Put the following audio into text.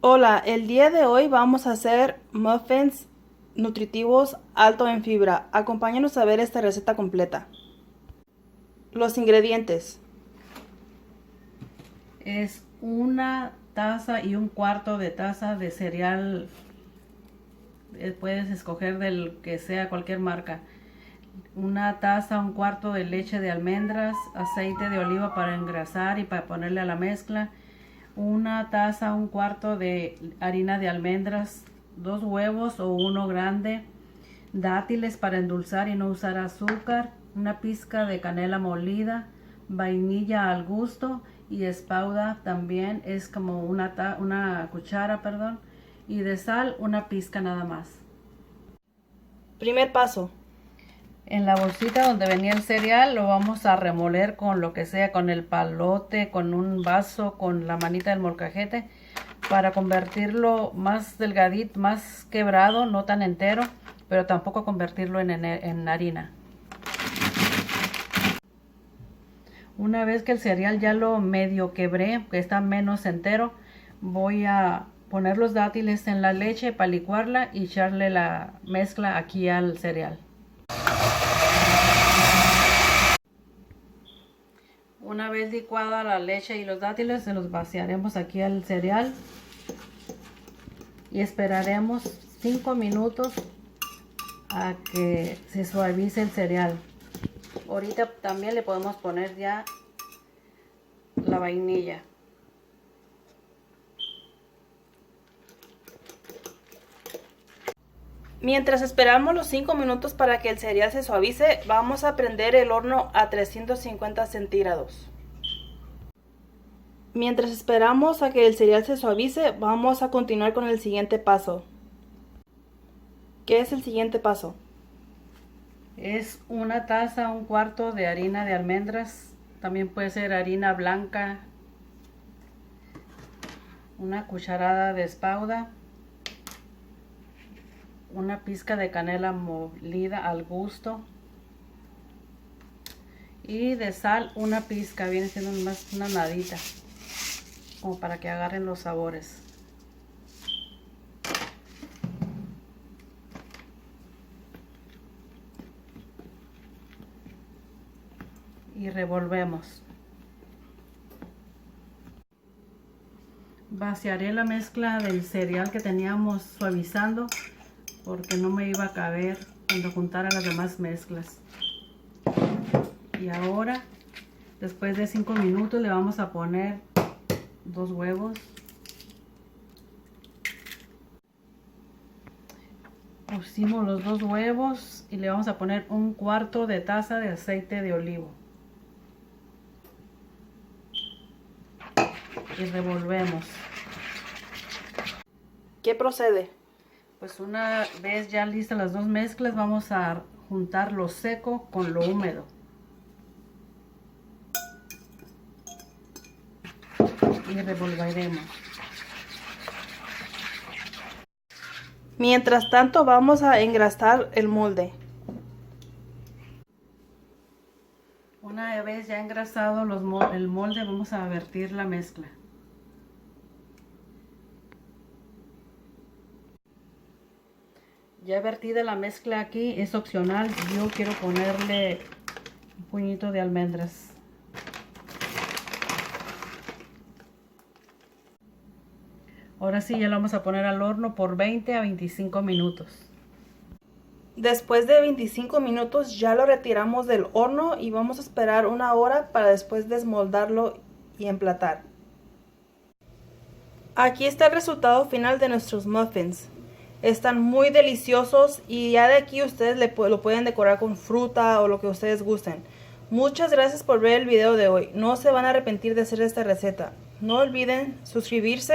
Hola, el día de hoy vamos a hacer muffins nutritivos alto en fibra. Acompáñanos a ver esta receta completa. Los ingredientes: Es una taza y un cuarto de taza de cereal. Puedes escoger del que sea, cualquier marca. Una taza, un cuarto de leche de almendras, aceite de oliva para engrasar y para ponerle a la mezcla. Una taza, un cuarto de harina de almendras, dos huevos o uno grande, dátiles para endulzar y no usar azúcar, una pizca de canela molida, vainilla al gusto y espauda también es como una cuchara, perdón, y de sal una pizca nada más. Primer paso. En la bolsita donde venía el cereal lo vamos a remoler con lo que sea, con el palote, con un vaso, con la manita del molcajete, para convertirlo más delgadito, más quebrado, no tan entero, pero tampoco convertirlo en harina. Una vez que el cereal ya lo medio quebré, que está menos entero, voy a poner los dátiles en la leche para licuarla y echarle la mezcla aquí al cereal. Una vez licuada la leche y los dátiles, se los vaciaremos aquí al cereal y esperaremos 5 minutos a que se suavice el cereal. Ahorita también le podemos poner ya la vainilla. Mientras esperamos los 5 minutos para que el cereal se suavice, vamos a prender el horno a 350 centígrados. Mientras esperamos a que el cereal se suavice, vamos a continuar con el siguiente paso. ¿Qué es el siguiente paso? Es una taza, un cuarto de harina de almendras. También puede ser harina blanca. Una cucharada de espauda. Una pizca de canela molida al gusto. Y de sal una pizca, viene siendo más una nadita, como para que agarren los sabores. Y revolvemos. Vaciaré la mezcla del cereal que teníamos suavizando porque no me iba a caber cuando juntara las demás mezclas. Y ahora, después de 5 minutos, le vamos a poner 2 huevos. Pusimos los 2 huevos y le vamos a poner un cuarto de taza de aceite de olivo. Y revolvemos. ¿Qué procede? Pues una vez ya listas las dos mezclas, vamos a juntar lo seco con lo húmedo. Y revolveremos. Mientras tanto, vamos a engrasar el molde. Una vez ya engrasado el molde, vamos a vertir la mezcla. Ya vertida la mezcla aquí, es opcional. Yo quiero ponerle un puñito de almendras. Ahora sí, ya lo vamos a poner al horno por 20 a 25 minutos. Después de 25 minutos ya lo retiramos del horno y vamos a esperar una hora para después desmoldarlo y emplatar. Aquí está el resultado final de nuestros muffins. Están muy deliciosos y ya de aquí ustedes lo pueden decorar con fruta o lo que ustedes gusten. Muchas gracias por ver el video de hoy. No se van a arrepentir de hacer esta receta. No olviden suscribirse.